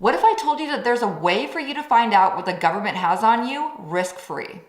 What if I told you that there's a way for you to find out what the government has on you risk-free?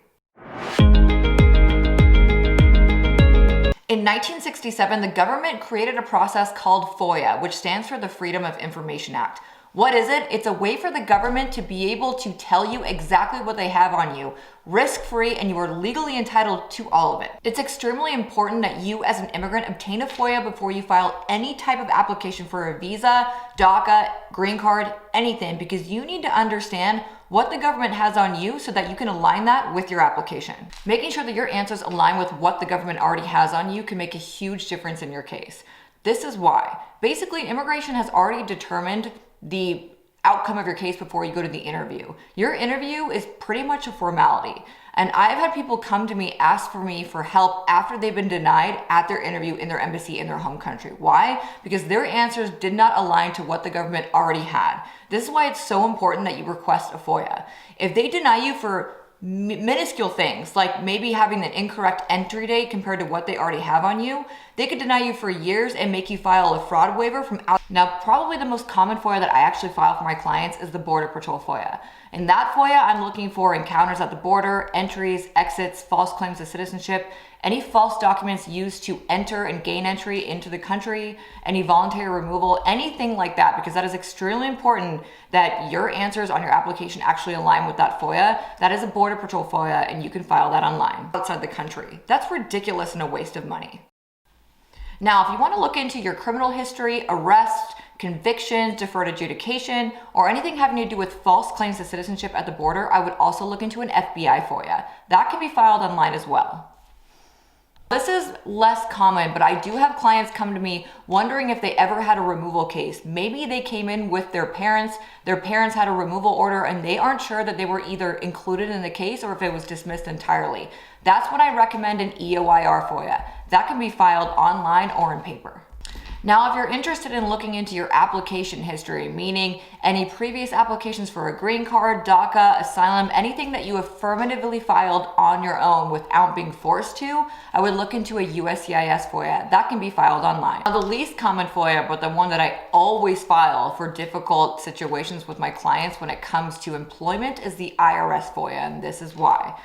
In 1967, the government created a process called FOIA, which stands for the Freedom of Information Act. What is it? It's a way for the government to be able to tell you exactly what they have on you, risk-free, and you are legally entitled to all of it. It's extremely important that you as an immigrant obtain a FOIA before you file any type of application for a visa, DACA, green card, anything, because you need to understand what the government has on you so that you can align that with your application. Making sure that your answers align with what the government already has on you can make a huge difference in your case. This is why. Basically, immigration has already determined the outcome of your case before you go to the interview. Your interview is pretty much a formality. And I've had people come to me, ask for me for help after they've been denied at their interview in their embassy in their home country. Why? Because their answers did not align to what the government already had. This is why it's so important that you request a FOIA. If they deny you for minuscule things, like maybe having an incorrect entry date compared to what they already have on you, they could deny you for years and make you file a fraud waiver from out. Now, probably the most common FOIA that I actually file for my clients is the Border Patrol FOIA. In that FOIA, I'm looking for encounters at the border, entries, exits, false claims of citizenship, any false documents used to enter and gain entry into the country, any voluntary removal, anything like that, because that is extremely important that your answers on your application actually align with that FOIA. That is a Border Patrol FOIA, and you can file that online outside the country. That's ridiculous and a waste of money. Now, if you want to look into your criminal history, arrest, convictions, deferred adjudication, or anything having to do with false claims to citizenship at the border, I would also look into an FBI FOIA. That can be filed online as well. This is less common, but I do have clients come to me wondering if they ever had a removal case. Maybe they came in with their parents had a removal order, and they aren't sure that they were either included in the case or if it was dismissed entirely. That's when I recommend an EOIR FOIA. That can be filed online or in paper. Now, if you're interested in looking into your application history, meaning any previous applications for a green card, DACA, asylum, anything that you affirmatively filed on your own without being forced to, I would look into a USCIS FOIA. That can be filed online. Now, the least common FOIA, but the one that I always file for difficult situations with my clients when it comes to employment, is the IRS FOIA, and this is why.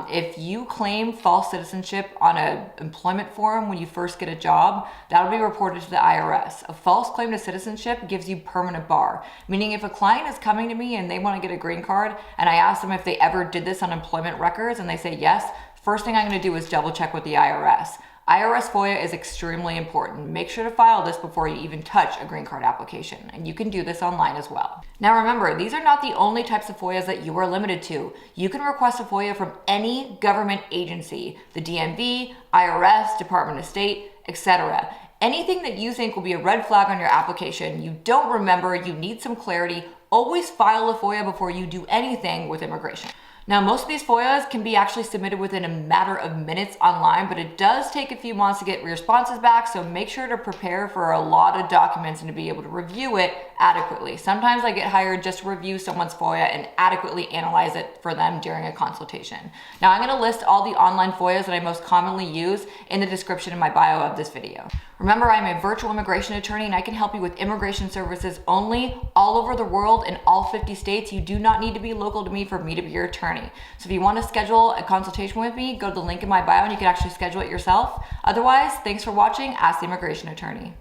If you claim false citizenship on an employment form when you first get a job, that'll be reported to the IRS. A false claim to citizenship gives you permanent bar, meaning if a client is coming to me and they want to get a green card and I ask them if they ever did this on employment records and they say yes, first thing I'm going to do is double check with the IRS. IRS FOIA is extremely important. Make sure to file this before you even touch a green card application, and you can do this online as well. Now remember, these are not the only types of FOIAs that you are limited to. You can request a FOIA from any government agency, the DMV, IRS, Department of State, etc. Anything that you think will be a red flag on your application, you don't remember, you need some clarity, always file a FOIA before you do anything with immigration. Now, most of these FOIAs can be actually submitted within a matter of minutes online, but it does take a few months to get responses back, so make sure to prepare for a lot of documents and to be able to review it adequately. Sometimes I get hired just to review someone's FOIA and adequately analyze it for them during a consultation. Now, I'm going to list all the online FOIAs that I most commonly use in the description in my bio of this video. Remember, I'm a virtual immigration attorney and I can help you with immigration services only all over the world in all 50 states. You do not need to be local to me for me to be your attorney. So if you want to schedule a consultation with me, go to the link in my bio and you can actually schedule it yourself. Otherwise, thanks for watching Ask the Immigration Attorney.